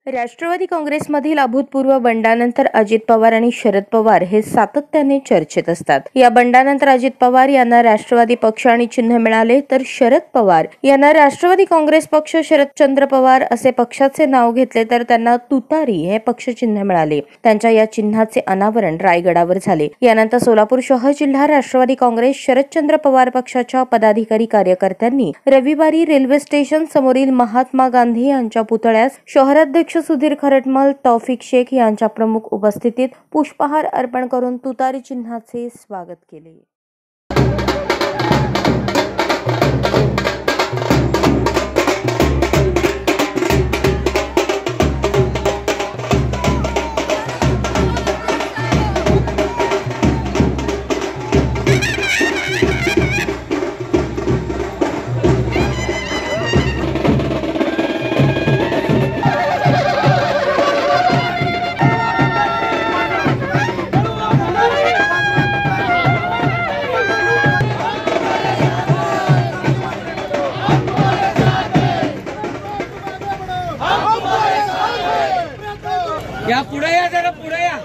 राष्ट्रवादी काँग्रेसमधील अभूतपूर्व बंडानंतर अजित पवार आणि शरद पवार हे सातत्याने चर्चेत असतात। या बंडानंतर अजित पवार यांना राष्ट्रवादी पक्ष आणि चिन्ह मिळाले, तर शरद पवार यांना राष्ट्रवादी काँग्रेस पक्ष शरदचंद्र पवार असे पक्षाचे नाव घेतले, तर त्यांना तुतारी हे पक्ष चिन्ह मिळाले। त्यांच्या या चिन्हाचे अनावरण रायगडावर झाले। यानंतर सोलापूर शहर जिल्हा राष्ट्रवादी काँग्रेस शरदचंद्र पवार पक्षाच्या पदाधिकारी कार्यकर्त्यांनी रविवारी रेल्वे स्टेशन समोरील महात्मा गांधी यांच्या पुतळ्यास शहराध्यक्ष सुधीर खरटमल, तौफिक शेख यांच्या प्रमुख उपस्थितीत पुष्पहार अर्पण करून तुतारी चिन्हाचे स्वागत केले। या पुढे या, जरा पुढे या।